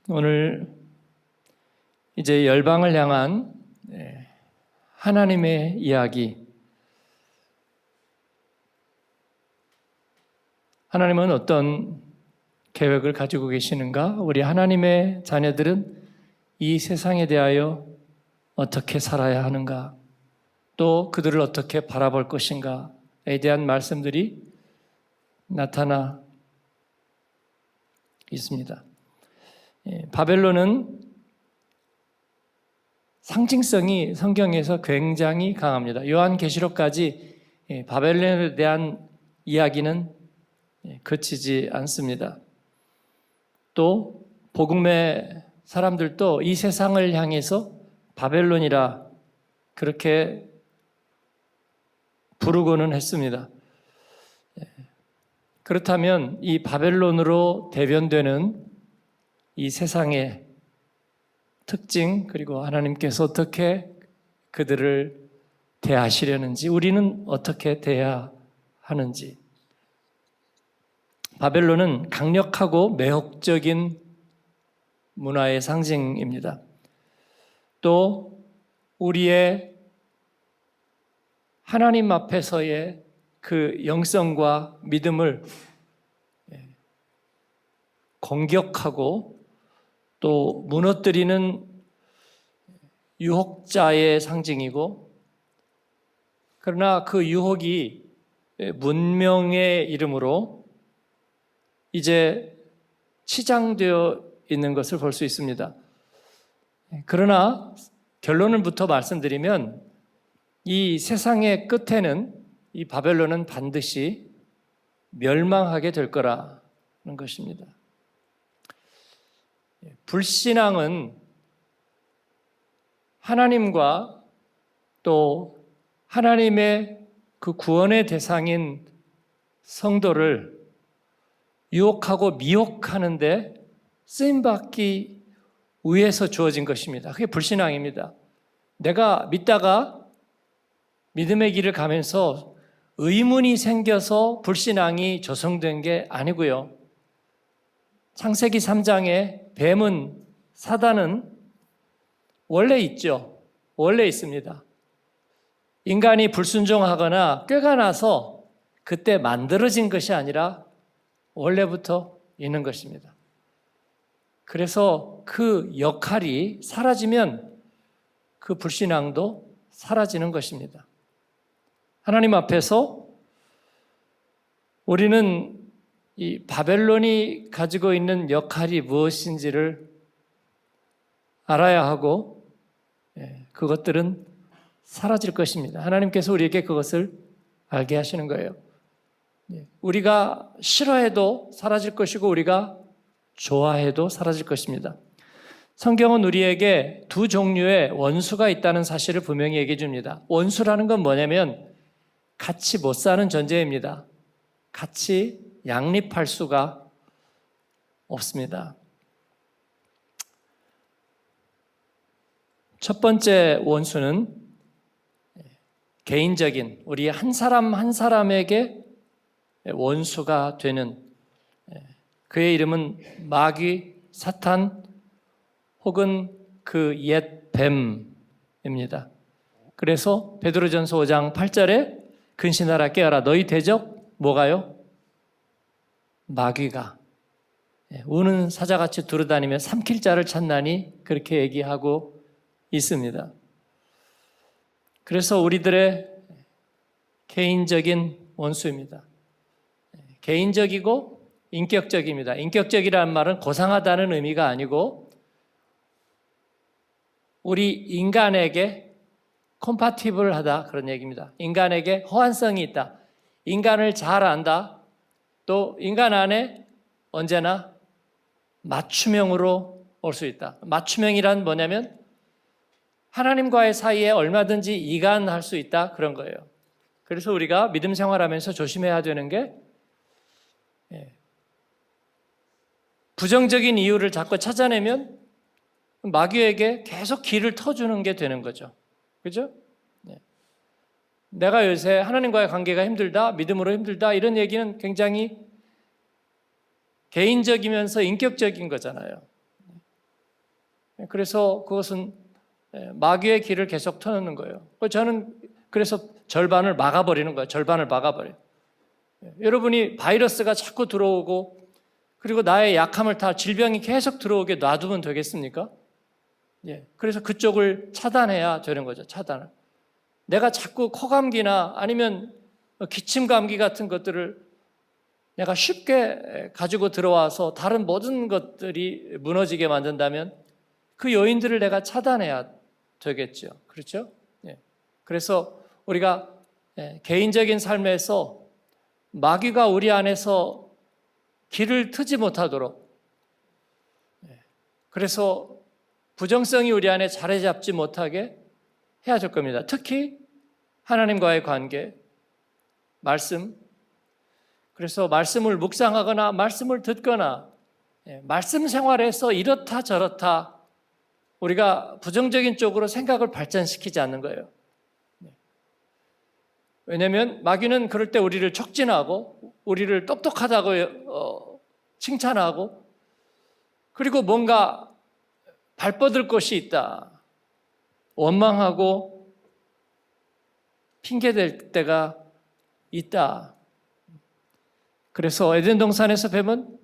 오늘 이제 열방을 향한 하나님의 이야기, 하나님은 어떤 계획을 가지고 계시는가? 우리 하나님의 자녀들은 이 세상에 대하여 어떻게 살아야 하는가? 또 그들을 어떻게 바라볼 것인가에 대한 말씀들이 나타나 있습니다. 바벨론은 상징성이 성경에서 굉장히 강합니다. 요한계시록까지 바벨론에 대한 이야기는 그치지 않습니다. 또 복음의 사람들도 이 세상을 향해서 바벨론이라 그렇게 부르고는 했습니다. 그렇다면 이 바벨론으로 대변되는 이 세상의 특징, 그리고 하나님께서 어떻게 그들을 대하시려는지, 우리는 어떻게 대해야 하는지. 바벨론은 강력하고 매혹적인 문화의 상징입니다. 또 우리의 하나님 앞에서의 그 영성과 믿음을 공격하고 또 무너뜨리는 유혹자의 상징이고, 그러나 그 유혹이 문명의 이름으로 이제 치장되어 있는 것을 볼 수 있습니다. 그러나 결론부터 말씀드리면 이 세상의 끝에는 이 바벨론은 반드시 멸망하게 될 거라는 것입니다. 불신앙은 하나님과 또 하나님의 그 구원의 대상인 성도를 유혹하고 미혹하는데 쓰임받기 위해서 주어진 것입니다. 그게 불신앙입니다. 내가 믿다가 믿음의 길을 가면서 의문이 생겨서 불신앙이 조성된 게 아니고요. 창세기 3장에 뱀은, 사단은 원래 있죠. 원래 있습니다. 인간이 불순종하거나 꾀가 나서 그때 만들어진 것이 아니라 원래부터 있는 것입니다. 그래서 그 역할이 사라지면 그 불신앙도 사라지는 것입니다. 하나님 앞에서 우리는 이 바벨론이 가지고 있는 역할이 무엇인지를 알아야 하고 그것들은 사라질 것입니다. 하나님께서 우리에게 그것을 알게 하시는 거예요. 우리가 싫어해도 사라질 것이고 우리가 좋아해도 사라질 것입니다. 성경은 우리에게 두 종류의 원수가 있다는 사실을 분명히 얘기해 줍니다. 원수라는 건 뭐냐면 같이 못 사는 존재입니다. 같이 양립할 수가 없습니다. 첫 번째 원수는 개인적인, 우리 한 사람 한 사람에게 원수가 되는, 그의 이름은 마귀, 사탄 혹은 그 옛 뱀입니다. 그래서 베드로전서 5장 8절에 근신하라 깨어라 너희 대적 뭐가요? 마귀가 우는 사자같이 두루다니며 삼킬 자를 찾나니 그렇게 얘기하고 있습니다. 그래서 우리들의 개인적인 원수입니다. 개인적이고 인격적입니다. 인격적이라는 말은 고상하다는 의미가 아니고 우리 인간에게 컴파티블하다 그런 얘기입니다. 인간에게 호환성이 있다. 인간을 잘 안다. 또 인간 안에 언제나 맞춤형으로 올 수 있다. 맞춤형이란 뭐냐면 하나님과의 사이에 얼마든지 이간할 수 있다 그런 거예요. 그래서 우리가 믿음 생활하면서 조심해야 되는 게 부정적인 이유를 자꾸 찾아내면 마귀에게 계속 길을 터주는 게 되는 거죠. 그죠? 내가 요새 하나님과의 관계가 힘들다, 믿음으로 힘들다 이런 얘기는 굉장히 개인적이면서 인격적인 거잖아요. 그래서 그것은 마귀의 길을 계속 터놓는 거예요. 저는 그래서 절반을 막아버리는 거예요. 절반을 막아버려요. 여러분이 바이러스가 자꾸 들어오고 그리고 나의 약함을 다 질병이 계속 들어오게 놔두면 되겠습니까? 그래서 그쪽을 차단해야 되는 거죠. 차단을. 내가 자꾸 코감기나 아니면 기침 감기 같은 것들을 내가 쉽게 가지고 들어와서 다른 모든 것들이 무너지게 만든다면 그 요인들을 내가 차단해야 되겠죠. 그렇죠? 그래서 우리가 개인적인 삶에서 마귀가 우리 안에서 길을 트지 못하도록, 그래서 부정성이 우리 안에 자리 잡지 못하게 해야 될 겁니다. 특히 하나님과의 관계, 말씀. 그래서 말씀을 묵상하거나 말씀을 듣거나 말씀 생활에서 이렇다 저렇다 우리가 부정적인 쪽으로 생각을 발전시키지 않는 거예요. 왜냐하면 마귀는 그럴 때 우리를 촉진하고 우리를 똑똑하다고 칭찬하고 그리고 뭔가 발뻗을 것이 있다. 원망하고 핑계댈 때가 있다. 그래서 에덴 동산에서 뱀은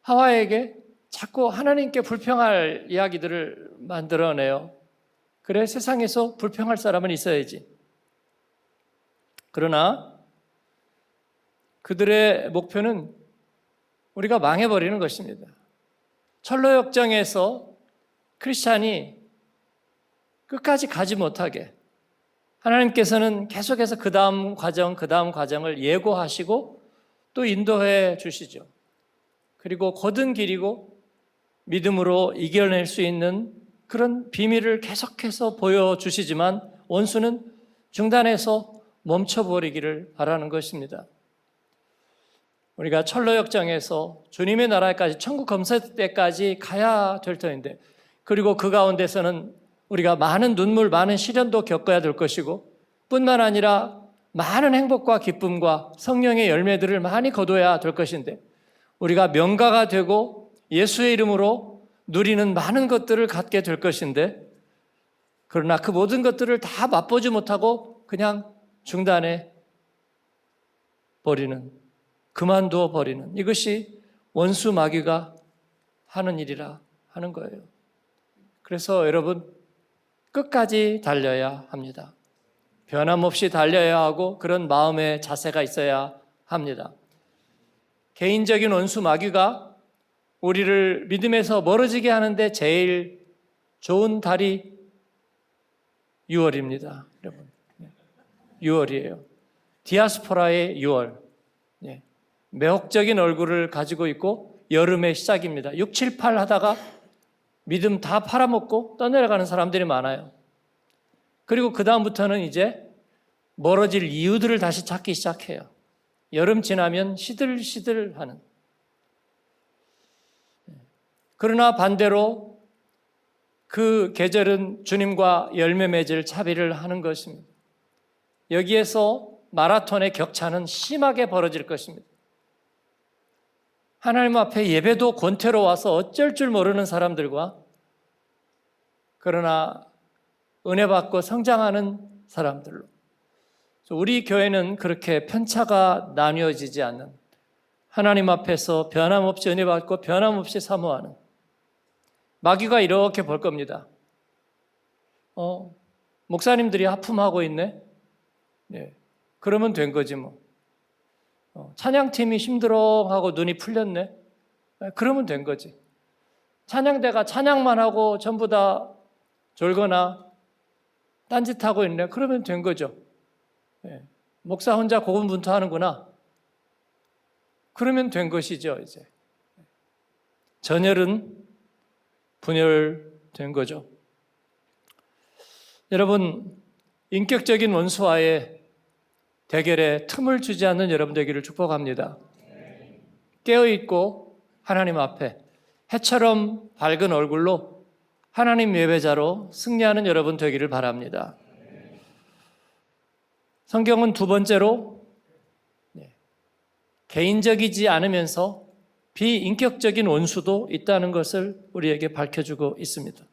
하와에게 자꾸 하나님께 불평할 이야기들을 만들어내요. 그래, 세상에서 불평할 사람은 있어야지. 그러나 그들의 목표는 우리가 망해버리는 것입니다. 철로역정에서 크리스찬이 끝까지 가지 못하게 하나님께서는 계속해서 그 다음 과정을 예고하시고 또 인도해 주시죠. 그리고 곧은 길이고 믿음으로 이겨낼 수 있는 그런 비밀을 계속해서 보여주시지만 원수는 중단해서 멈춰버리기를 바라는 것입니다. 우리가 철로역정에서 주님의 나라에까지 천국 검색 때까지 가야 될 터인데 그리고 그 가운데서는 우리가 많은 눈물, 많은 시련도 겪어야 될 것이고 뿐만 아니라 많은 행복과 기쁨과 성령의 열매들을 많이 거둬야 될 것인데 우리가 명가가 되고 예수의 이름으로 누리는 많은 것들을 갖게 될 것인데 그러나 그 모든 것들을 다 맛보지 못하고 그냥 중단해 버리는, 그만두어 버리는 이것이 원수 마귀가 하는 일이라 하는 거예요. 그래서 여러분 끝까지 달려야 합니다. 변함없이 달려야 하고 그런 마음의 자세가 있어야 합니다. 개인적인 원수 마귀가 우리를 믿음에서 멀어지게 하는데 제일 좋은 달이 6월입니다. 여러분, 6월이에요. 디아스포라의 6월. 매혹적인 얼굴을 가지고 있고 여름의 시작입니다. 6, 7, 8 하다가 믿음 다 팔아먹고 떠내려가는 사람들이 많아요. 그리고 그 다음부터는 이제 멀어질 이유들을 다시 찾기 시작해요. 여름 지나면 시들시들하는. 그러나 반대로 그 계절은 주님과 열매 맺을 차비를 하는 것입니다. 여기에서 마라톤의 격차는 심하게 벌어질 것입니다. 하나님 앞에 예배도 권태로워서 어쩔 줄 모르는 사람들과 그러나 은혜 받고 성장하는 사람들로 우리 교회는 그렇게 편차가 나뉘어지지 않는 하나님 앞에서 변함없이 은혜 받고 변함없이 사모하는 마귀가 이렇게 볼 겁니다. 목사님들이 하품하고 있네? 그러면 된 거지 뭐. 찬양팀이 힘들어하고 눈이 풀렸네? 그러면 된 거지. 찬양대가 찬양만 하고 전부 다 졸거나 딴짓하고 있네? 그러면 된 거죠. 목사 혼자 고군분투하는구나. 그러면 된 것이죠, 이제. 전열은 분열된 거죠. 여러분, 인격적인 원수와의 대결에 틈을 주지 않는 여러분 되기를 축복합니다. 깨어있고 하나님 앞에 해처럼 밝은 얼굴로 하나님 예배자로 승리하는 여러분 되기를 바랍니다. 성경은 두 번째로 개인적이지 않으면서 비인격적인 원수도 있다는 것을 우리에게 밝혀주고 있습니다.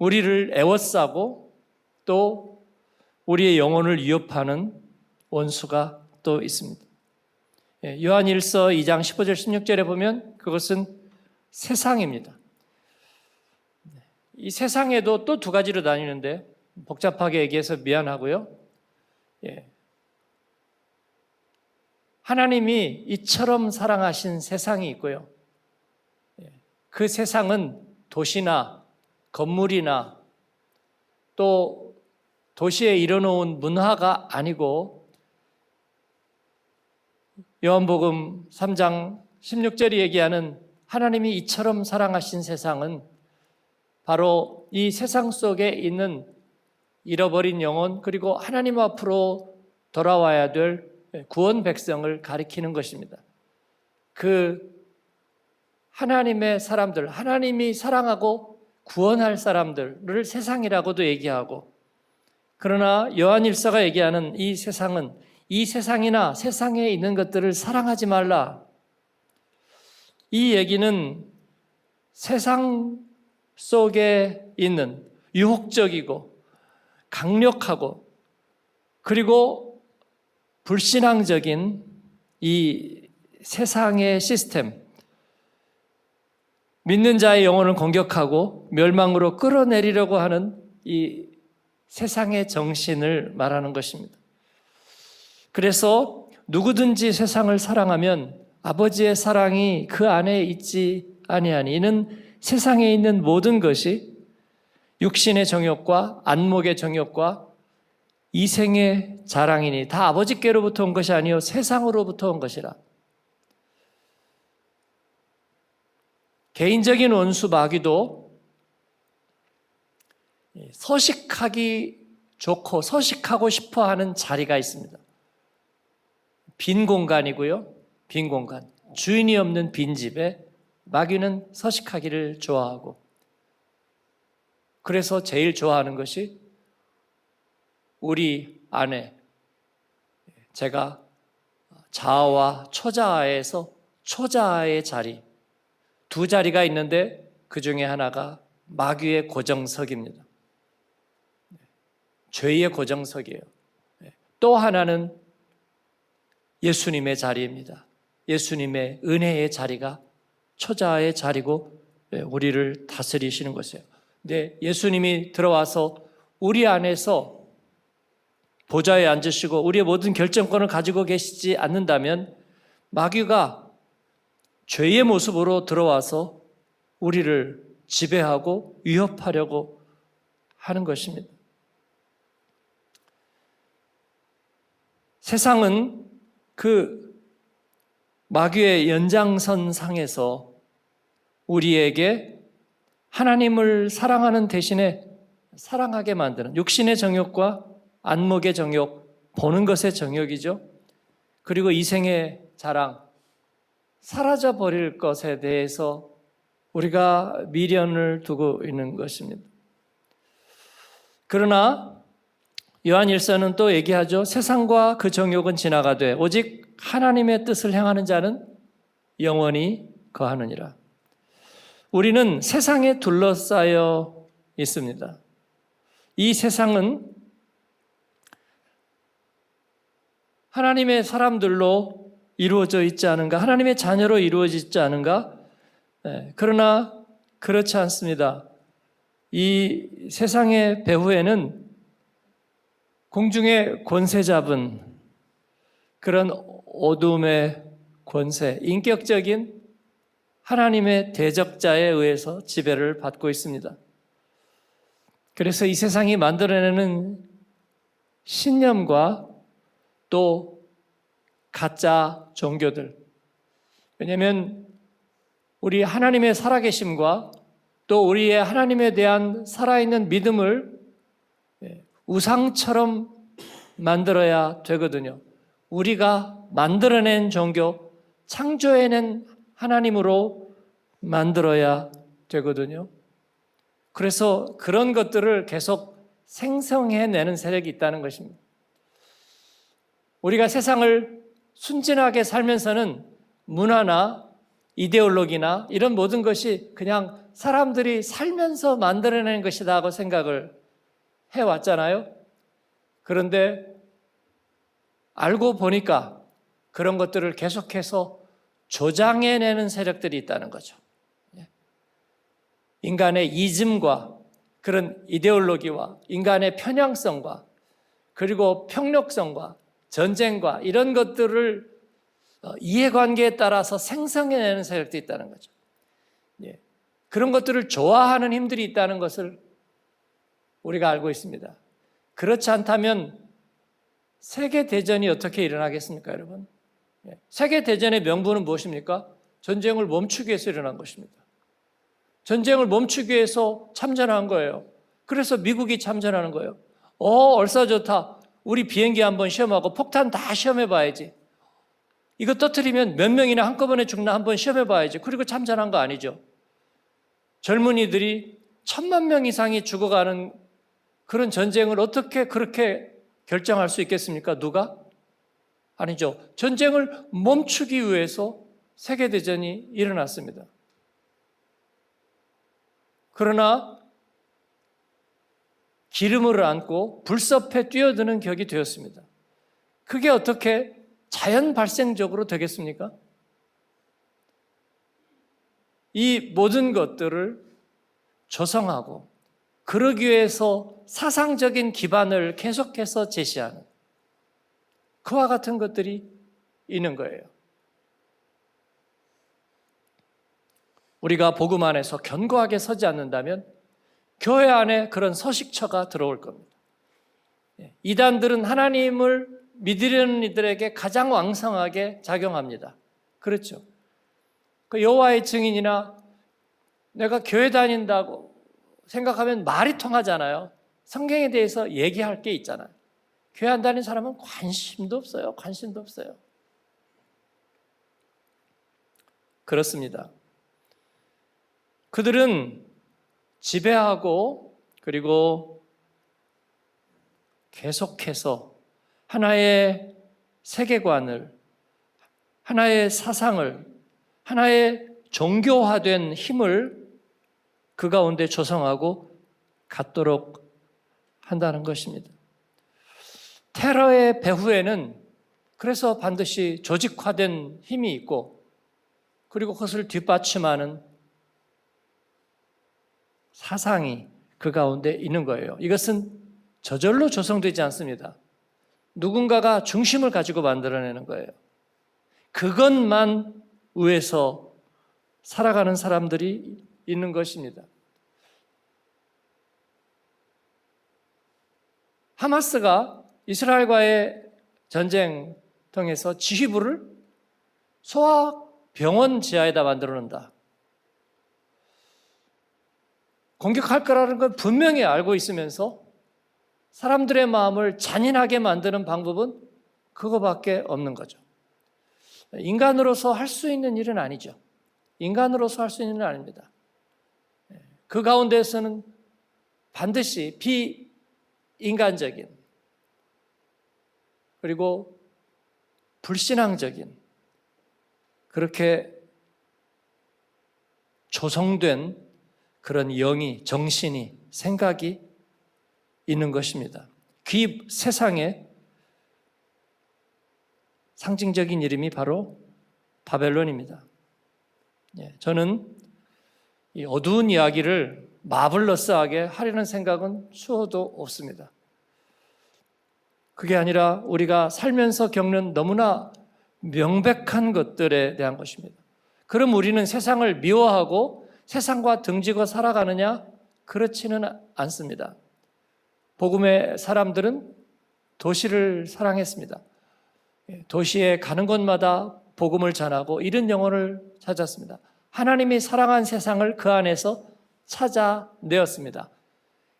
우리를 애워싸고 또 우리의 영혼을 위협하는 원수가 또 있습니다. 요한일서 2장 15절 16절에 보면 그것은 세상입니다. 이 세상에도 또 두 가지로 나뉘는데 복잡하게 얘기해서 미안하고요. 하나님이 이처럼 사랑하신 세상이 있고요. 그 세상은 도시나 건물이나 또 도시에 이뤄놓은 문화가 아니고 요한복음 3장 16절이 얘기하는 하나님이 이처럼 사랑하신 세상은 바로 이 세상 속에 있는 잃어버린 영혼 그리고 하나님 앞으로 돌아와야 될 구원 백성을 가리키는 것입니다. 그 하나님의 사람들, 하나님이 사랑하고 구원할 사람들을 세상이라고도 얘기하고, 그러나 요한일서가 얘기하는 이 세상은 이 세상이나 세상에 있는 것들을 사랑하지 말라. 이 얘기는 세상 속에 있는 유혹적이고 강력하고 그리고 불신앙적인 이 세상의 시스템, 믿는 자의 영혼을 공격하고 멸망으로 끌어내리려고 하는 이 세상의 정신을 말하는 것입니다. 그래서 누구든지 세상을 사랑하면 아버지의 사랑이 그 안에 있지 아니하니, 이는 세상에 있는 모든 것이 육신의 정욕과 안목의 정욕과 이생의 자랑이니 다 아버지께로부터 온 것이 아니요 세상으로부터 온 것이라. 개인적인 원수 마귀도 서식하기 좋고 서식하고 싶어 하는 자리가 있습니다. 빈 공간이고요. 빈 공간. 주인이 없는 빈집에 마귀는 서식하기를 좋아하고, 그래서 제일 좋아하는 것이 우리 안에 제가 자아와 초자아에서 초자아의 자리, 두 자리가 있는데 그 중에 하나가 마귀의 고정석입니다. 죄의 고정석이에요. 또 하나는 예수님의 자리입니다. 예수님의 은혜의 자리가 초자아의 자리고 우리를 다스리시는 것이에요. 근데 예수님이 들어와서 우리 안에서 보좌에 앉으시고 우리의 모든 결정권을 가지고 계시지 않는다면 마귀가 죄의 모습으로 들어와서 우리를 지배하고 위협하려고 하는 것입니다. 세상은 그 마귀의 연장선상에서 우리에게 하나님을 사랑하는 대신에 사랑하게 만드는 육신의 정욕과 안목의 정욕, 보는 것의 정욕이죠. 그리고 이생의 자랑, 사라져 버릴 것에 대해서 우리가 미련을 두고 있는 것입니다. 그러나 요한일서는 또 얘기하죠. 세상과 그 정욕은 지나가되 오직 하나님의 뜻을 행하는 자는 영원히 거하느니라. 우리는 세상에 둘러싸여 있습니다. 이 세상은 하나님의 사람들로 이루어져 있지 않은가? 하나님의 자녀로 이루어지지 않은가? 그러나 그렇지 않습니다. 이 세상의 배후에는 공중의 권세 잡은 그런 어둠의 권세, 인격적인 하나님의 대적자에 의해서 지배를 받고 있습니다. 그래서 이 세상이 만들어내는 신념과 또 가짜 종교들, 왜냐하면 우리 하나님의 살아계심과 또 우리의 하나님에 대한 살아있는 믿음을 우상처럼 만들어야 되거든요. 우리가 만들어낸 종교, 창조해낸 하나님으로 만들어야 되거든요. 그래서 그런 것들을 계속 생성해내는 세력이 있다는 것입니다. 우리가 세상을 순진하게 살면서는 문화나 이데올로기나 이런 모든 것이 그냥 사람들이 살면서 만들어낸 것이다 하고 생각을 해왔잖아요. 그런데 알고 보니까 그런 것들을 계속해서 조장해내는 세력들이 있다는 거죠. 인간의 이즘과 그런 이데올로기와 인간의 편향성과 그리고 폭력성과 전쟁과 이런 것들을 이해관계에 따라서 생성해내는 세력도 있다는 거죠. 그런 것들을 좋아하는 힘들이 있다는 것을 우리가 알고 있습니다. 그렇지 않다면 세계대전이 어떻게 일어나겠습니까, 여러분? 세계대전의 명분은 무엇입니까? 전쟁을 멈추기 위해서 일어난 것입니다. 전쟁을 멈추기 위해서 참전한 거예요. 그래서 미국이 참전하는 거예요. 얼싸 좋다. 우리 비행기 한번 시험하고 폭탄 다 시험해 봐야지. 이거 터뜨리면 몇 명이나 한꺼번에 죽나 한번 시험해 봐야지. 그리고 참전한 거 아니죠. 젊은이들이 1,000만 명 이상이 죽어가는 그런 전쟁을 어떻게 그렇게 결정할 수 있겠습니까? 누가? 아니죠. 전쟁을 멈추기 위해서 세계대전이 일어났습니다. 그러나 기름을 안고 불섭에 뛰어드는 격이 되었습니다. 그게 어떻게 자연 발생적으로 되겠습니까? 이 모든 것들을 조성하고 그러기 위해서 사상적인 기반을 계속해서 제시하는 그와 같은 것들이 있는 거예요. 우리가 복음 안에서 견고하게 서지 않는다면 교회 안에 그런 서식처가 들어올 겁니다. 이단들은 하나님을 믿으려는 이들에게 가장 왕성하게 작용합니다. 그렇죠. 그 여호와의 증인이나 내가 교회 다닌다고 생각하면 말이 통하잖아요. 성경에 대해서 얘기할 게 있잖아요. 교회 안 다니는 사람은 관심도 없어요. 관심도 없어요. 그렇습니다. 그들은 지배하고 그리고 계속해서 하나의 세계관을, 하나의 사상을, 하나의 종교화된 힘을 그 가운데 조성하고 갖도록 한다는 것입니다. 테러의 배후에는 그래서 반드시 조직화된 힘이 있고 그리고 그것을 뒷받침하는 사상이 그 가운데 있는 거예요. 이것은 저절로 조성되지 않습니다. 누군가가 중심을 가지고 만들어내는 거예요. 그것만 위해서 살아가는 사람들이 있는 것입니다. 하마스가 이스라엘과의 전쟁 통해서 지휘부를 소아병원 지하에다 만들어 놓는다. 공격할 거라는 걸 분명히 알고 있으면서 사람들의 마음을 잔인하게 만드는 방법은 그거밖에 없는 거죠. 인간으로서 할 수 있는 일은 아니죠. 인간으로서 할 수 있는 일은 아닙니다. 그 가운데서는 반드시 비인간적인 그리고 불신앙적인 그렇게 조성된 그런 영이, 정신이, 생각이 있는 것입니다. 그 세상의 상징적인 이름이 바로 바벨론입니다. 저는 이 어두운 이야기를 마블러스하게 하려는 생각은 수어도 없습니다. 그게 아니라 우리가 살면서 겪는 너무나 명백한 것들에 대한 것입니다. 그럼 우리는 세상을 미워하고 세상과 등지고 살아가느냐? 그렇지는 않습니다. 복음의 사람들은 도시를 사랑했습니다. 도시에 가는 곳마다 복음을 전하고 이런 영혼을 찾았습니다. 하나님이 사랑한 세상을 그 안에서 찾아내었습니다.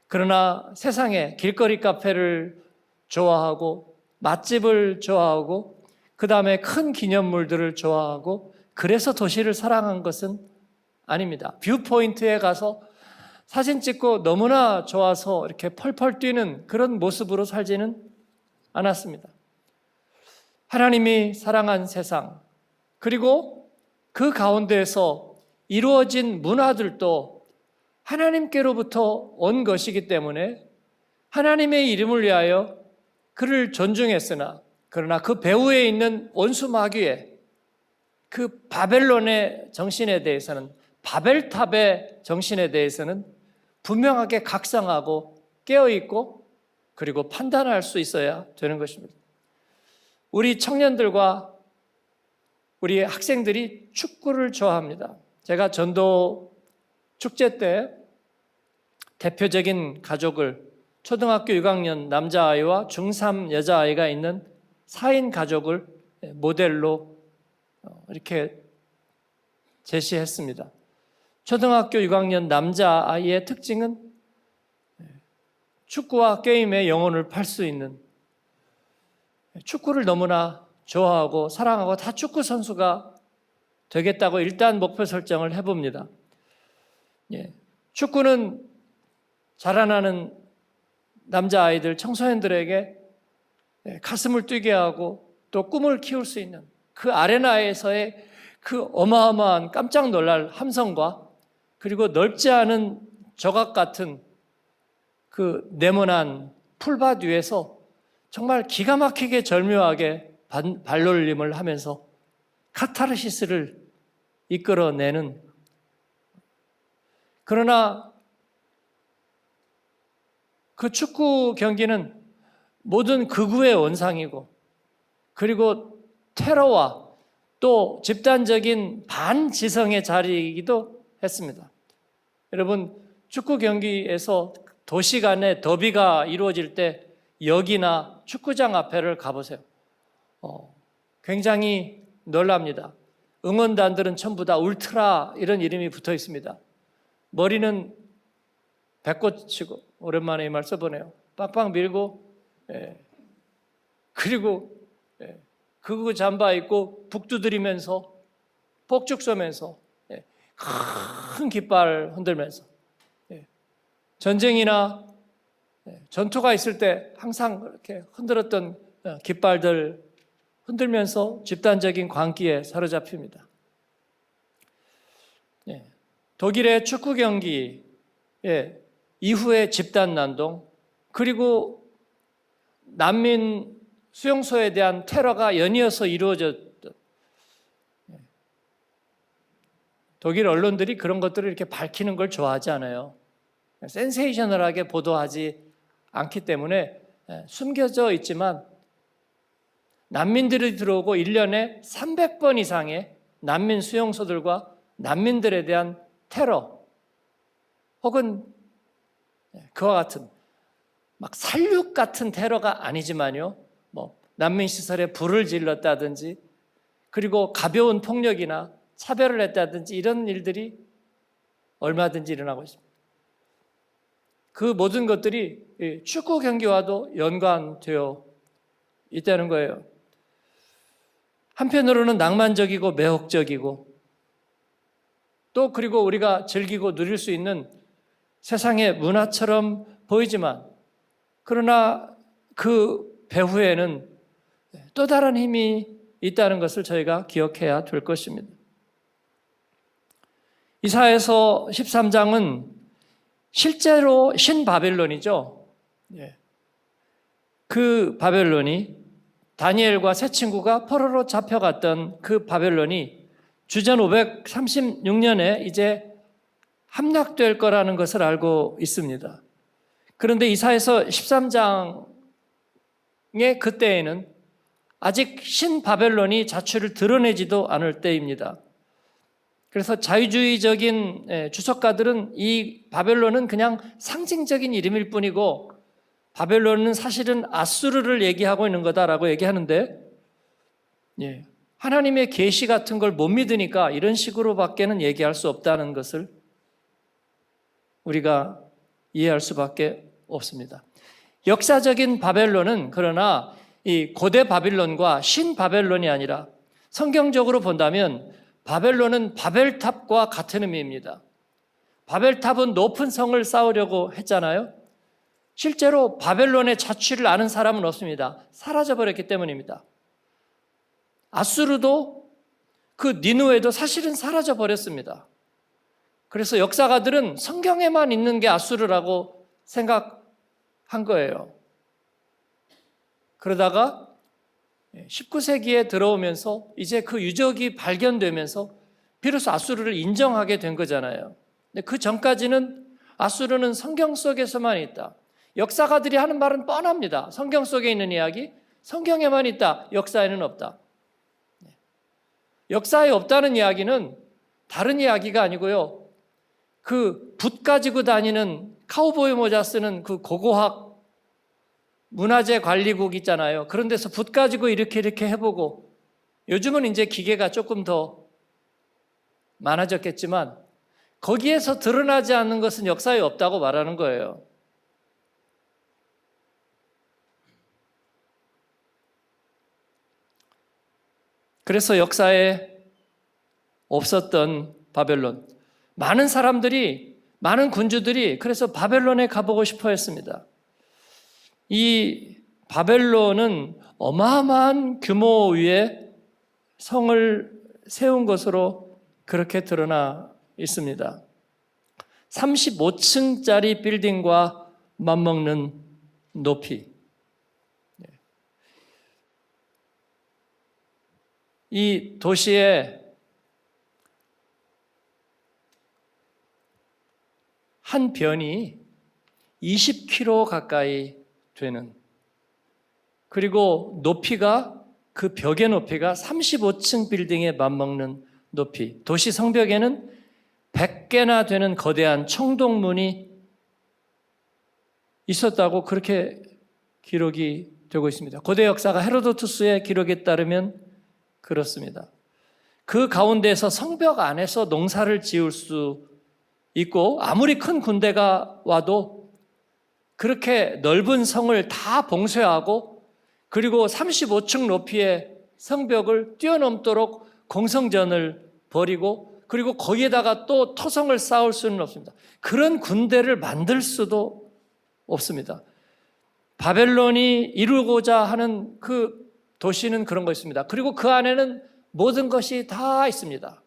그러나 세상에 길거리 카페를 좋아하고 맛집을 좋아하고 그 다음에 큰 기념물들을 좋아하고 그래서 도시를 사랑한 것은 아닙니다. 뷰포인트에 가서 사진 찍고 너무나 좋아서 이렇게 펄펄 뛰는 그런 모습으로 살지는 않았습니다. 하나님이 사랑한 세상, 그리고 그 가운데에서 이루어진 문화들도 하나님께로부터 온 것이기 때문에 하나님의 이름을 위하여 그를 존중했으나, 그러나 그 배후에 있는 원수 마귀의 그 바벨론의 정신에 대해서는, 바벨탑의 정신에 대해서는 분명하게 각성하고 깨어있고 그리고 판단할 수 있어야 되는 것입니다. 우리 청년들과 우리 학생들이 축구를 좋아합니다. 제가 전도 축제 때 대표적인 가족을, 초등학교 6학년 남자아이와 중3 여자아이가 있는 4인 가족을 모델로 이렇게 제시했습니다. 초등학교 6학년 남자아이의 특징은 축구와 게임의 영혼을 팔 수 있는, 축구를 너무나 좋아하고 사랑하고 다 축구 선수가 되겠다고 일단 목표 설정을 해봅니다. 축구는 자라나는 남자아이들, 청소년들에게 가슴을 뛰게 하고 또 꿈을 키울 수 있는 그 아레나에서의 그 어마어마한 깜짝 놀랄 함성과 그리고 넓지 않은 저각 같은 그 네모난 풀밭 위에서 정말 기가 막히게 절묘하게 발놀림을 하면서 카타르시스를 이끌어내는, 그러나 그 축구 경기는 모든 극우의 원상이고 그리고 테러와 또 집단적인 반지성의 자리이기도 했습니다. 여러분, 축구 경기에서 도시 간의 더비가 이루어질 때 역이나 축구장 앞에를 가보세요. 굉장히 놀랍니다. 응원단들은 전부 다 울트라 이런 이름이 붙어 있습니다. 머리는 배꼽치고, 오랜만에 이 말 써보네요. 빡빡 밀고, 그리고 극우 잠바 입고 북 두드리면서 폭죽 쏘면서 큰 깃발 흔들면서, 전쟁이나 전투가 있을 때 항상 그렇게 흔들었던 깃발들 흔들면서 집단적인 광기에 사로잡힙니다. 독일의 축구 경기 이후의 집단 난동, 그리고 난민 수용소에 대한 테러가 연이어서 이루어졌던, 독일 언론들이 그런 것들을 이렇게 밝히는 걸 좋아하지 않아요. 센세이셔널하게 보도하지 않기 때문에 숨겨져 있지만, 난민들이 들어오고 1년에 300번 이상의 난민 수용소들과 난민들에 대한 테러, 혹은 그와 같은 막 살육 같은 테러가 아니지만요, 난민 시설에 불을 질렀다든지 그리고 가벼운 폭력이나 차별을 했다든지 이런 일들이 얼마든지 일어나고 있습니다. 그 모든 것들이 축구 경기와도 연관되어 있다는 거예요. 한편으로는 낭만적이고 매혹적이고 또 그리고 우리가 즐기고 누릴 수 있는 세상의 문화처럼 보이지만, 그러나 그 배후에는 또 다른 힘이 있다는 것을 저희가 기억해야 될 것입니다. 이사야서 13장은 실제로 신바벨론이죠. 그 바벨론이, 다니엘과 세 친구가 포로로 잡혀갔던 그 바벨론이 주전 536년에 이제 함락될 거라는 것을 알고 있습니다. 그런데 이사야서 13장의 그때에는 아직 신바벨론이 자취를 드러내지도 않을 때입니다. 그래서 자유주의적인 주석가들은 이 바벨론은 그냥 상징적인 이름일 뿐이고 바벨론은 사실은 아수르를 얘기하고 있는 거다라고 얘기하는데, 하나님의 계시 같은 걸 못 믿으니까 이런 식으로밖에는 얘기할 수 없다는 것을 우리가 이해할 수밖에 없습니다. 역사적인 바벨론은 그러나 이 고대 바빌론과 신바벨론이 아니라 성경적으로 본다면 바벨론은 바벨탑과 같은 의미입니다. 바벨탑은 높은 성을 쌓으려고 했잖아요. 실제로 바벨론의 자취를 아는 사람은 없습니다. 사라져버렸기 때문입니다. 아수르도 그 니느웨도 사실은 사라져 버렸습니다. 그래서 역사가들은 성경에만 있는 게 아수르라고 생각한 거예요. 그러다가 19세기에 들어오면서 이제 그 유적이 발견되면서 비로소 아수르를 인정하게 된 거잖아요. 근데 그 전까지는 아수르는 성경 속에서만 있다. 역사가들이 하는 말은 뻔합니다. 성경 속에 있는 이야기, 성경에만 있다. 역사에는 없다. 역사에 없다는 이야기는 다른 이야기가 아니고요. 그 붓 가지고 다니는 카우보이 모자 쓰는 그 고고학 문화재 관리국 있잖아요. 그런 데서 붓 가지고 이렇게 해보고, 요즘은 이제 기계가 조금 더 많아졌겠지만 거기에서 드러나지 않는 것은 역사에 없다고 말하는 거예요. 그래서 역사에 없었던 바벨론, 많은 사람들이, 많은 군주들이 그래서 바벨론에 가보고 싶어 했습니다. 이 바벨론은 어마어마한 규모의 성을 세운 것으로 그렇게 드러나 있습니다. 35층짜리 빌딩과 맞먹는 높이. 이 도시에 한 변이 20km 가까이 되는, 그리고 높이가, 그 벽의 높이가 35층 빌딩에 맞먹는 높이, 도시 성벽에는 100개나 되는 거대한 청동문이 있었다고 그렇게 기록이 되고 있습니다. 고대 역사가 헤로도투스의 기록에 따르면 그렇습니다. 그 가운데에서 성벽 안에서 농사를 지을 수 있고, 아무리 큰 군대가 와도 그렇게 넓은 성을 다 봉쇄하고, 그리고 35층 높이의 성벽을 뛰어넘도록 공성전을 벌이고, 그리고 거기에다가 또 토성을 쌓을 수는 없습니다. 그런 군대를 만들 수도 없습니다. 바벨론이 이루고자 하는 그 도시는 그런 거 있습니다. 그리고 그 안에는 모든 것이 다 있습니다.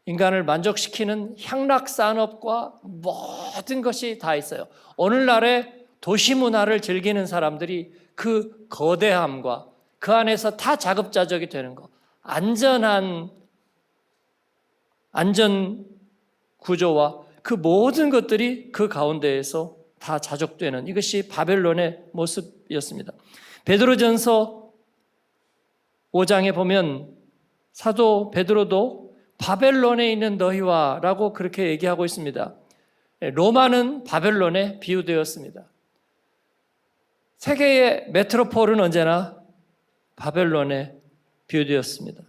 인간을 만족시키는 향락산업과 모든 것이 다 있어요. 오늘날의 도시 문화를 즐기는 사람들이 그 거대함과 그 안에서 다 자급자족이 되는 것, 안전 구조와 그 모든 것들이 그 가운데에서 다 자족되는, 이것이 바벨론의 모습이었습니다. 베드로전서 5장에 보면 사도 베드로도 바벨론에 있는 너희와 라고 그렇게 얘기하고 있습니다. 로마는 바벨론에 비유되었습니다. 세계의 메트로폴은 언제나 바벨론에 비유되었습니다.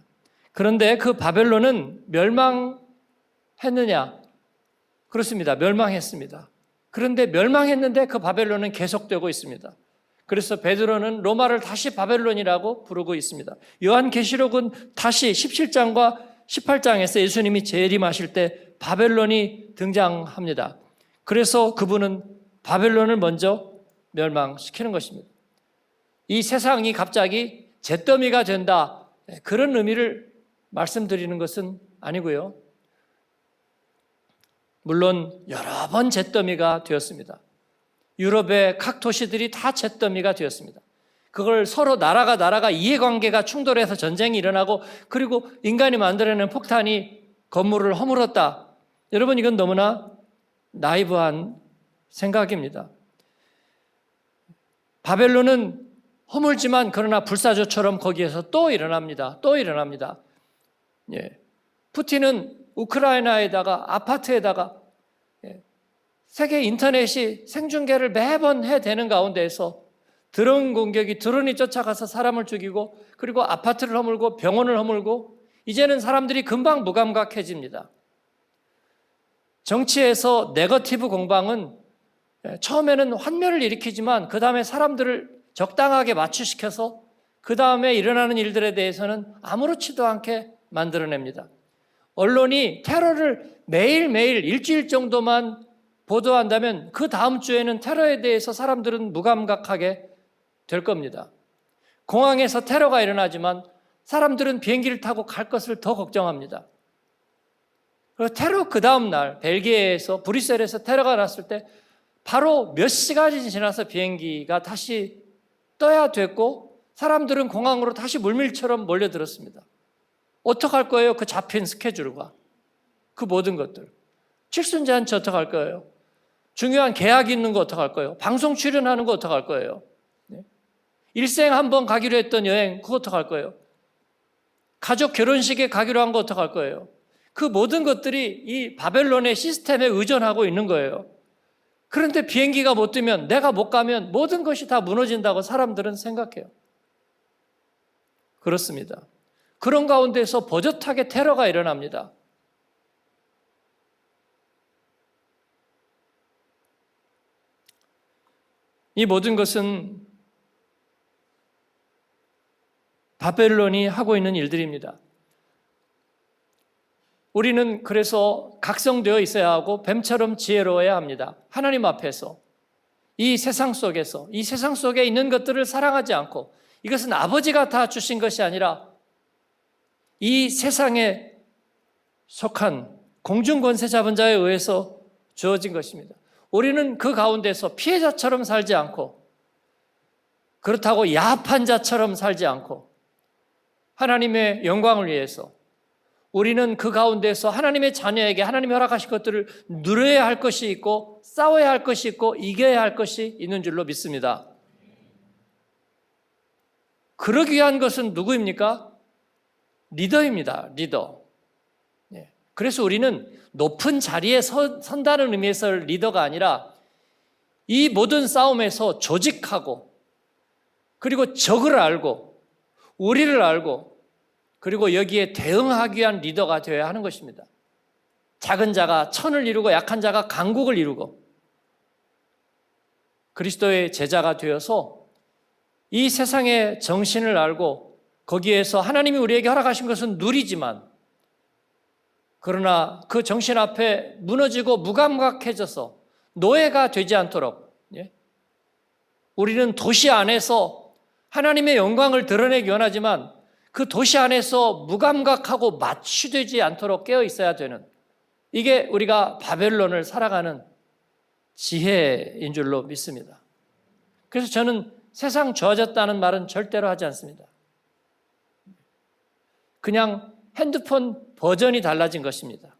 그런데 그 바벨론은 멸망했느냐? 그렇습니다. 멸망했습니다. 그런데 멸망했는데 그 바벨론은 계속되고 있습니다. 그래서 베드로는 로마를 다시 바벨론이라고 부르고 있습니다. 요한계시록은 다시 17장과 18장에서 예수님이 재림하실 때 바벨론이 등장합니다. 그래서 그분은 바벨론을 먼저 멸망시키는 것입니다. 이 세상이 갑자기 잿더미가 된다, 그런 의미를 말씀드리는 것은 아니고요. 물론 여러 번 잿더미가 되었습니다. 유럽의 각 도시들이 다 잿더미가 되었습니다. 그걸 서로 나라가 이해관계가 충돌해서 전쟁이 일어나고, 그리고 인간이 만들어낸 폭탄이 건물을 허물었다. 여러분, 이건 너무나 나이브한 생각입니다. 바벨론은 허물지만 그러나 불사조처럼 거기에서 또 일어납니다. 또 일어납니다. 푸틴은 우크라이나에다가 아파트에다가 세계 인터넷이 생중계를 매번 해대는 가운데에서 드론 공격이, 드론이 쫓아가서 사람을 죽이고, 그리고 아파트를 허물고 병원을 허물고, 이제는 사람들이 금방 무감각해집니다. 정치에서 네거티브 공방은 처음에는 환멸을 일으키지만 그 다음에 사람들을 적당하게 맞추시켜서 그 다음에 일어나는 일들에 대해서는 아무렇지도 않게 만들어냅니다. 언론이 테러를 매일매일 일주일 정도만 보도한다면 그 다음 주에는 테러에 대해서 사람들은 무감각하게 될 겁니다. 공항에서 테러가 일어나지만 사람들은 비행기를 타고 갈 것을 더 걱정합니다. 그리고 테러 그 다음 날 벨기에에서 브뤼셀에서 테러가 났을 때 바로 몇 시간이 지나서 비행기가 다시 떠야 됐고 사람들은 공항으로 다시 물밀처럼 몰려들었습니다. 어떡할 거예요? 그 잡힌 스케줄과 그 모든 것들. 칠순잔치 어떡할 거예요? 중요한 계약이 있는 거 어떡할 거예요? 방송 출연하는 거 어떡할 거예요? 일생 한 번 가기로 했던 여행 그거 어떡할 거예요? 가족 결혼식에 가기로 한 거 어떡할 거예요? 그 모든 것들이 이 바벨론의 시스템에 의존하고 있는 거예요. 그런데 비행기가 못 뜨면, 내가 못 가면 모든 것이 다 무너진다고 사람들은 생각해요. 그렇습니다. 그런 가운데서 버젓하게 테러가 일어납니다. 이 모든 것은 바벨론이 하고 있는 일들입니다. 우리는 그래서 각성되어 있어야 하고 뱀처럼 지혜로워야 합니다. 하나님 앞에서 이 세상 속에서 이 세상 속에 있는 것들을 사랑하지 않고 이것은 아버지가 다 주신 것이 아니라 이 세상에 속한 공중권세 잡은 자에 의해서 주어진 것입니다. 우리는 그 가운데서 피해자처럼 살지 않고 그렇다고 야합한 자처럼 살지 않고 하나님의 영광을 위해서 우리는 그 가운데서 하나님의 자녀에게 하나님이 허락하신 것들을 누려야 할 것이 있고 싸워야 할 것이 있고 이겨야 할 것이 있는 줄로 믿습니다. 그러기 위한 것은 누구입니까? 리더입니다. 리더. 그래서 우리는 높은 자리에 선다는 의미에서 리더가 아니라 이 모든 싸움에서 조직하고 그리고 적을 알고 우리를 알고 그리고 여기에 대응하기 위한 리더가 되어야 하는 것입니다. 작은 자가 천을 이루고 약한 자가 강국을 이루고 그리스도의 제자가 되어서 이 세상의 정신을 알고 거기에서 하나님이 우리에게 허락하신 것은 누리지만 그러나 그 정신 앞에 무너지고 무감각해져서 노예가 되지 않도록 우리는 도시 안에서 하나님의 영광을 드러내기 원하지만 그 도시 안에서 무감각하고 마취되지 않도록 깨어 있어야 되는 이게 우리가 바벨론을 살아가는 지혜인 줄로 믿습니다. 그래서 저는 세상 좋아졌다는 말은 절대로 하지 않습니다. 그냥 핸드폰 버전이 달라진 것입니다.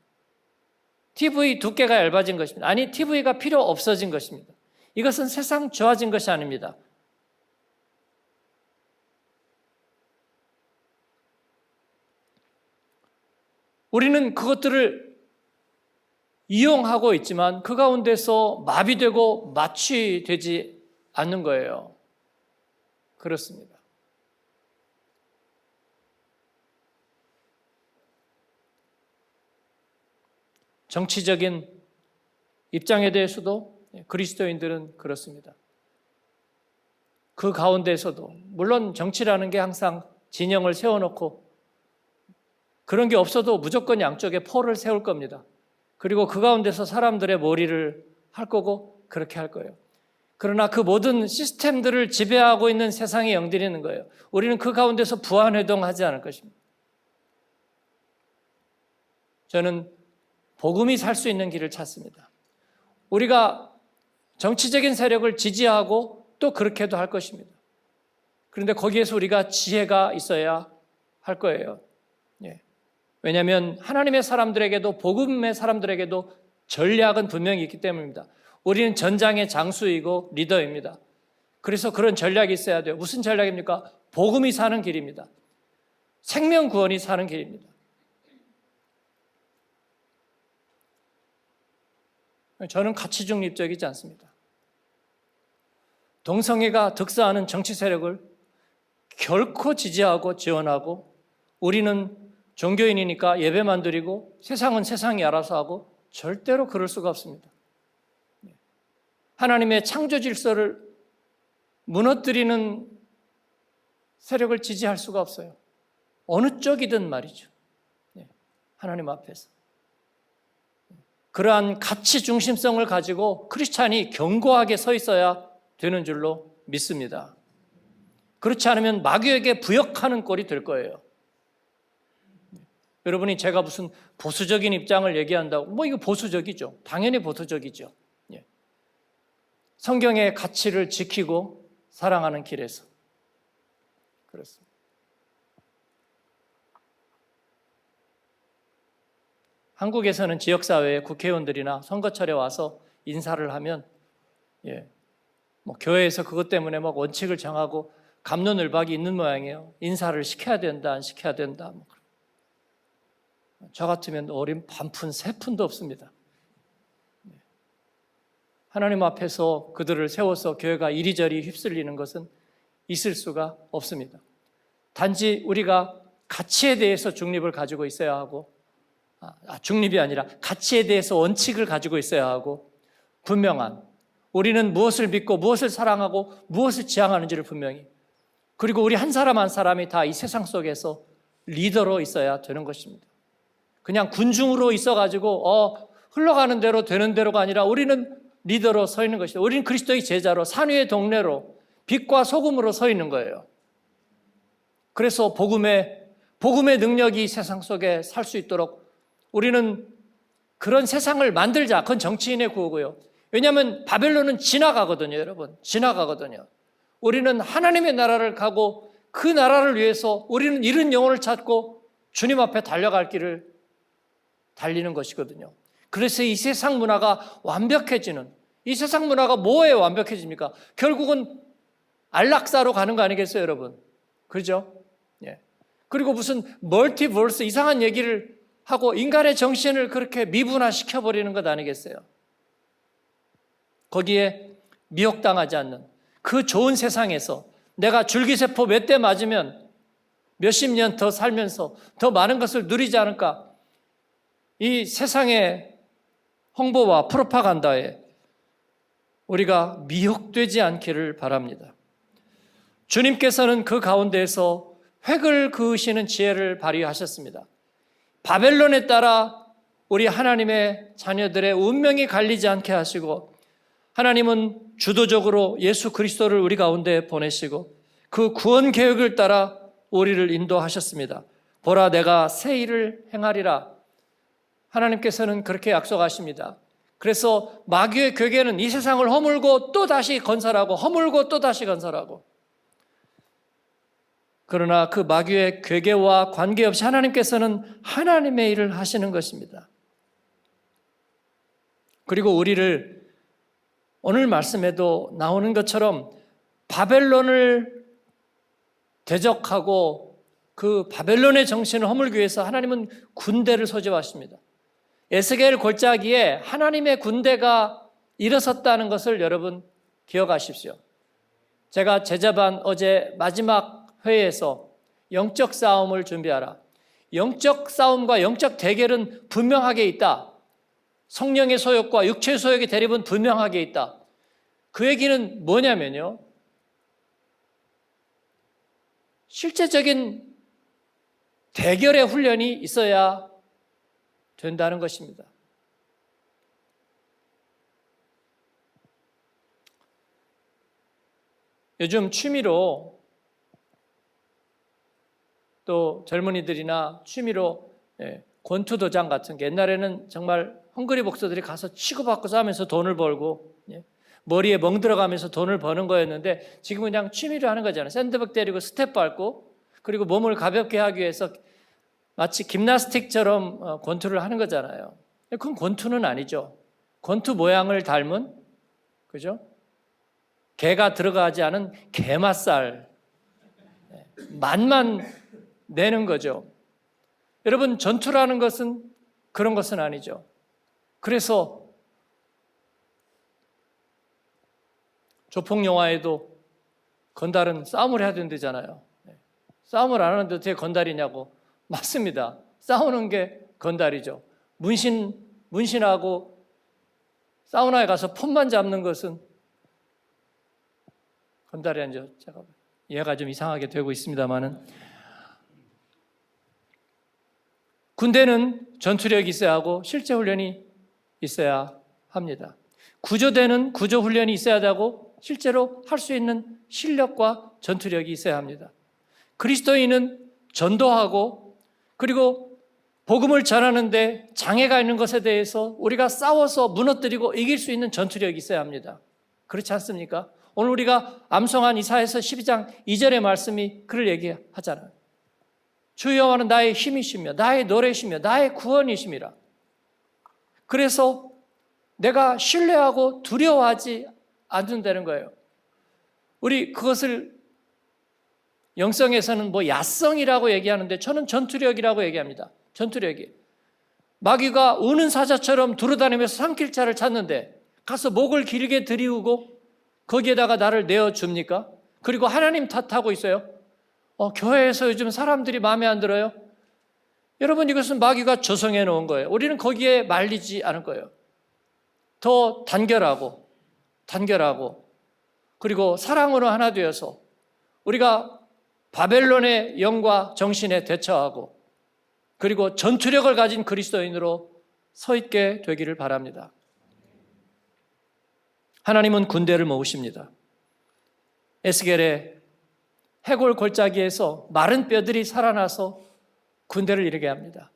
TV 두께가 얇아진 것입니다. 아니, TV가 필요 없어진 것입니다. 이것은 세상 좋아진 것이 아닙니다. 우리는 그것들을 이용하고 있지만 그 가운데서 마비되고 마취되지 않는 거예요. 그렇습니다. 정치적인 입장에 대해서도 그리스도인들은 그렇습니다. 그 가운데서도 물론 정치라는 게 항상 진영을 세워놓고 그런 게 없어도 무조건 양쪽에 포를 세울 겁니다. 그리고 그 가운데서 사람들의 몰이를 할 거고 그렇게 할 거예요. 그러나 그 모든 시스템들을 지배하고 있는 세상의 영들이 있는 거예요. 우리는 그 가운데서 부안회동하지 않을 것입니다. 저는 복음이 살 수 있는 길을 찾습니다. 우리가 정치적인 세력을 지지하고 또 그렇게도 할 것입니다. 그런데 거기에서 우리가 지혜가 있어야 할 거예요. 왜냐하면 하나님의 사람들에게도 복음의 사람들에게도 전략은 분명히 있기 때문입니다. 우리는 전장의 장수이고 리더입니다. 그래서 그런 전략이 있어야 돼요. 무슨 전략입니까? 복음이 사는 길입니다. 생명 구원이 사는 길입니다. 저는 가치 중립적이지 않습니다. 동성애가 득세하는 정치 세력을 결코 지지하고 지원하고 우리는 종교인이니까 예배만 드리고 세상은 세상이 알아서 하고 절대로 그럴 수가 없습니다. 하나님의 창조 질서를 무너뜨리는 세력을 지지할 수가 없어요. 어느 쪽이든 말이죠. 하나님 앞에서. 그러한 가치 중심성을 가지고 크리스찬이 견고하게 서 있어야 되는 줄로 믿습니다. 그렇지 않으면 마귀에게 부역하는 꼴이 될 거예요. 여러분이 제가 무슨 보수적인 입장을 얘기한다고, 뭐 이거 보수적이죠. 당연히 보수적이죠. 예. 성경의 가치를 지키고 사랑하는 길에서. 그렇습니다. 한국에서는 지역사회에 국회의원들이나 선거철에 와서 인사를 하면, 뭐 교회에서 그것 때문에 막 원칙을 정하고 갑론을박이 있는 모양이에요. 인사를 시켜야 된다, 안 시켜야 된다. 저 같으면 어린 반푼, 세 푼도 없습니다. 하나님 앞에서 그들을 세워서 교회가 이리저리 휩쓸리는 것은 있을 수가 없습니다. 단지 우리가 가치에 대해서 중립을 가지고 있어야 하고, 중립이 아니라 가치에 대해서 원칙을 가지고 있어야 하고, 분명한, 우리는 무엇을 믿고 무엇을 사랑하고 무엇을 지향하는지를 분명히, 그리고 우리 한 사람 한 사람이 다 이 세상 속에서 리더로 있어야 되는 것입니다. 그냥 군중으로 있어가지고 흘러가는 대로 되는 대로가 아니라 우리는 리더로 서 있는 것이다. 우리는 그리스도의 제자로, 산 위의 동네로, 빛과 소금으로 서 있는 거예요. 그래서 복음의 능력이 세상 속에 살 수 있도록 우리는 그런 세상을 만들자. 그건 정치인의 구호고요. 왜냐하면 바벨론은 지나가거든요, 여러분. 지나가거든요. 우리는 하나님의 나라를 가고 그 나라를 위해서 우리는 잃은 영혼을 찾고 주님 앞에 달려갈 길을 달리는 것이거든요. 그래서 이 세상 문화가 완벽해지는, 이 세상 문화가 뭐에 완벽해집니까? 결국은 안락사로 가는 거 아니겠어요, 여러분? 그죠? 예. 그리고 무슨 멀티버스 이상한 얘기를 하고 인간의 정신을 그렇게 미분화시켜버리는 것 아니겠어요? 거기에 미혹당하지 않는 그 좋은 세상에서 내가 줄기세포 몇 대 맞으면 몇십 년 더 살면서 더 많은 것을 누리지 않을까? 이 세상의 홍보와 프로파간다에 우리가 미혹되지 않기를 바랍니다. 주님께서는 그 가운데에서 획을 그으시는 지혜를 발휘하셨습니다. 바벨론에 따라 우리 하나님의 자녀들의 운명이 갈리지 않게 하시고, 하나님은 주도적으로 예수 그리스도를 우리 가운데 보내시고 그 구원 계획을 따라 우리를 인도하셨습니다. 보라, 내가 새 일을 행하리라. 하나님께서는 그렇게 약속하십니다. 그래서 마귀의 괴계는 이 세상을 허물고 또 다시 건설하고, 허물고 또 다시 건설하고, 그러나 그 마귀의 괴계와 관계없이 하나님께서는 하나님의 일을 하시는 것입니다. 그리고 우리를 오늘 말씀에도 나오는 것처럼 바벨론을 대적하고 그 바벨론의 정신을 허물기 위해서 하나님은 군대를 소집하십니다. 에스겔 골짜기에 하나님의 군대가 일어섰다는 것을 여러분 기억하십시오. 제가 제자반 어제 마지막 회의에서 영적 싸움을 준비하라. 영적 싸움과 영적 대결은 분명하게 있다. 성령의 소욕과 육체의 소욕의 대립은 분명하게 있다. 그 얘기는 뭐냐면요, 실제적인 대결의 훈련이 있어야 된다는 것입니다. 요즘 취미로 또 젊은이들이나 취미로 권투 도장 같은 게, 옛날에는 정말 헝그리 복서들이 가서 치고받고 싸우면서 돈을 벌고 머리에 멍 들어가면서 돈을 버는 거였는데, 지금은 그냥 취미로 하는 거잖아요. 샌드백 때리고 스텝 밟고, 그리고 몸을 가볍게 하기 위해서 마치 김나스틱처럼 권투를 하는 거잖아요. 그건 권투는 아니죠. 권투 모양을 닮은, 그죠? 개가 들어가지 않은 개맛살 맛만 내는 거죠. 여러분, 전투라는 것은 그런 것은 아니죠. 그래서 조폭 영화에도 건달은 싸움을 해야 된다잖아요. 싸움을 안 하는데 어떻게 건달이냐고. 맞습니다. 싸우는 게 건달이죠. 문신하고 사우나에 가서 폰만 잡는 것은 건달이 아니죠. 제가 이해가 좀 이상하게 되고 있습니다만은, 군대는 전투력이 있어야 하고 실제 훈련이 있어야 합니다. 구조대는 구조 훈련이 있어야 하고 실제로 할 수 있는 실력과 전투력이 있어야 합니다. 그리스도인은 전도하고, 그리고 복음을 전하는데 장애가 있는 것에 대해서 우리가 싸워서 무너뜨리고 이길 수 있는 전투력이 있어야 합니다. 그렇지 않습니까? 오늘 우리가 암송한 이사야서 12장 2절의 말씀이 그를 얘기하잖아요. 주 여호와는 나의 힘이시며 나의 노래시며 나의 구원이심이라. 그래서 내가 신뢰하고 두려워하지 않는다는 거예요. 우리 그것을 영성에서는 야성이라고 얘기하는데 저는 전투력이라고 얘기합니다. 전투력이. 마귀가 우는 사자처럼 두루다니면서 산길자를 찾는데 가서 목을 길게 들이우고 거기에다가 나를 내어줍니까? 그리고 하나님 탓하고 있어요. 교회에서 요즘 사람들이 마음에 안 들어요. 여러분, 이것은 마귀가 조성해 놓은 거예요. 우리는 거기에 말리지 않을 거예요. 더 단결하고 그리고 사랑으로 하나 되어서 우리가 바벨론의 영과 정신에 대처하고 그리고 전투력을 가진 그리스도인으로 서 있게 되기를 바랍니다. 하나님은 군대를 모으십니다. 에스겔의 해골 골짜기에서 마른 뼈들이 살아나서 군대를 이루게 합니다.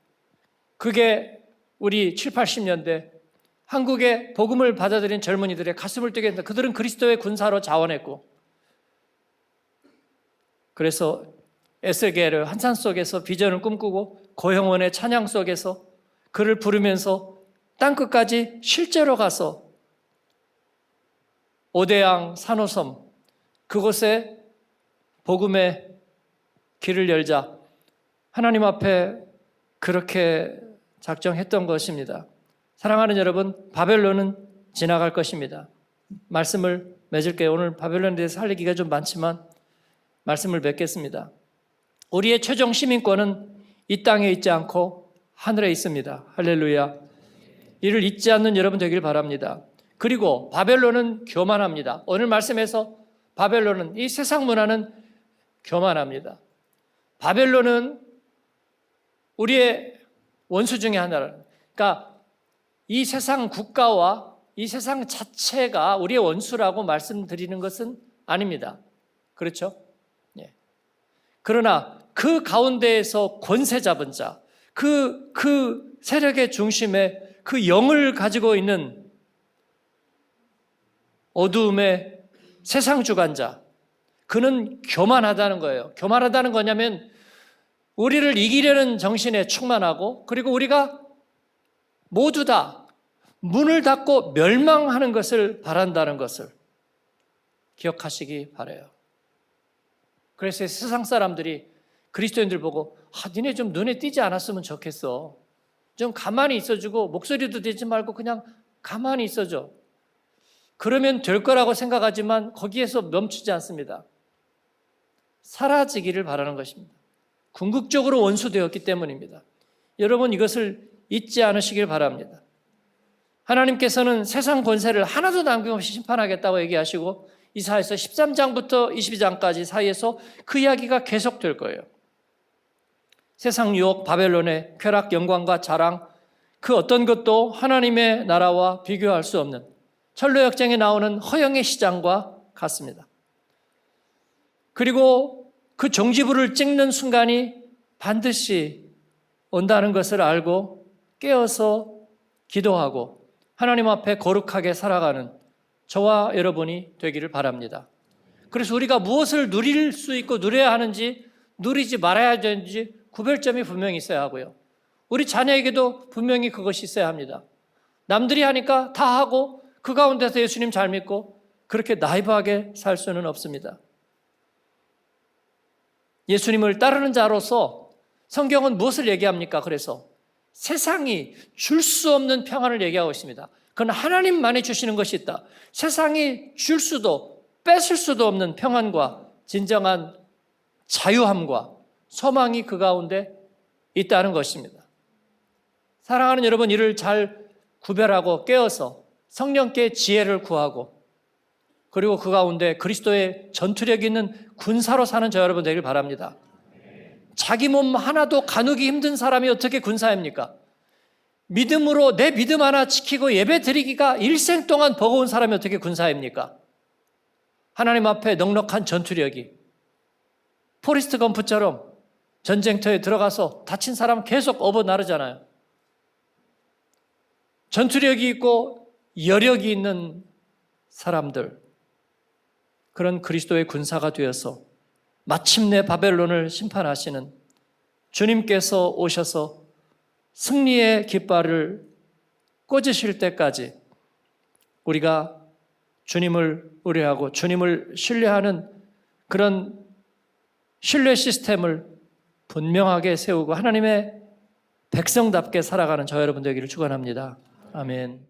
그게 우리 7, 80년대 한국의 복음을 받아들인 젊은이들의 가슴을 뛰게 했다. 그들은 그리스도의 군사로 자원했고, 그래서 에스겔의 환상 속에서 비전을 꿈꾸고 고형원의 찬양 속에서 그를 부르면서 땅끝까지 실제로 가서 오대양 산호섬 그곳에 복음의 길을 열자 하나님 앞에 그렇게 작정했던 것입니다. 사랑하는 여러분, 바벨론은 지나갈 것입니다. 말씀을 맺을게요. 오늘 바벨론에 대해서 할 얘기가 좀 많지만 말씀을 맺겠습니다. 우리의 최종 시민권은 이 땅에 있지 않고 하늘에 있습니다. 할렐루야. 이를 잊지 않는 여러분 되길 바랍니다. 그리고 바벨론은 교만합니다. 오늘 말씀에서 바벨론은, 이 세상 문화는 교만합니다. 바벨론은 우리의 원수 중에 하나라는, 그러니까 이 세상 국가와 이 세상 자체가 우리의 원수라고 말씀드리는 것은 아닙니다. 그렇죠? 예. 그러나 그 가운데에서 권세 잡은 자, 그 세력의 중심에 그 영을 가지고 있는 어두움의 세상 주관자, 그는 교만하다는 거예요. 교만하다는 거냐면 우리를 이기려는 정신에 충만하고, 그리고 우리가 모두 다 문을 닫고 멸망하는 것을 바란다는 것을 기억하시기 바라요. 그래서 세상 사람들이 그리스도인들 보고 니네 좀 눈에 띄지 않았으면 좋겠어. 좀 가만히 있어주고 목소리도 내지 말고 그냥 가만히 있어줘. 그러면 될 거라고 생각하지만 거기에서 멈추지 않습니다. 사라지기를 바라는 것입니다. 궁극적으로 원수되었기 때문입니다. 여러분, 이것을 잊지 않으시길 바랍니다. 하나님께서는 세상 권세를 하나도 남김없이 심판하겠다고 얘기하시고 이사야서 13장부터 22장까지 사이에서 그 이야기가 계속될 거예요. 세상 유혹, 바벨론의 쾌락, 영광과 자랑, 그 어떤 것도 하나님의 나라와 비교할 수 없는 철로역정에 나오는 허영의 시장과 같습니다. 그리고 그 종지부를 찍는 순간이 반드시 온다는 것을 알고 깨어서 기도하고 하나님 앞에 거룩하게 살아가는 저와 여러분이 되기를 바랍니다. 그래서 우리가 무엇을 누릴 수 있고 누려야 하는지, 누리지 말아야 되는지 구별점이 분명히 있어야 하고요. 우리 자녀에게도 분명히 그것이 있어야 합니다. 남들이 하니까 다 하고 그 가운데서 예수님 잘 믿고 그렇게 나이브하게 살 수는 없습니다. 예수님을 따르는 자로서 성경은 무엇을 얘기합니까? 그래서 세상이 줄 수 없는 평안을 얘기하고 있습니다. 그건 하나님만이 주시는 것이 있다. 세상이 줄 수도 뺏을 수도 없는 평안과 진정한 자유함과 소망이 그 가운데 있다는 것입니다. 사랑하는 여러분, 이를 잘 구별하고 깨어서 성령께 지혜를 구하고 그리고 그 가운데 그리스도의 전투력 있는 군사로 사는 저 여러분 되길 바랍니다. 자기 몸 하나도 가누기 힘든 사람이 어떻게 군사입니까? 믿음으로 내 믿음 하나 지키고 예배 드리기가 일생 동안 버거운 사람이 어떻게 군사입니까? 하나님 앞에 넉넉한 전투력이 포리스트 검프처럼 전쟁터에 들어가서 다친 사람 계속 업어 나르잖아요. 전투력이 있고 여력이 있는 사람들, 그런 그리스도의 군사가 되어서 마침내 바벨론을 심판하시는 주님께서 오셔서 승리의 깃발을 꽂으실 때까지 우리가 주님을 의뢰하고 주님을 신뢰하는 그런 신뢰 시스템을 분명하게 세우고 하나님의 백성답게 살아가는 저 여러분 되기를 축원합니다. 아멘.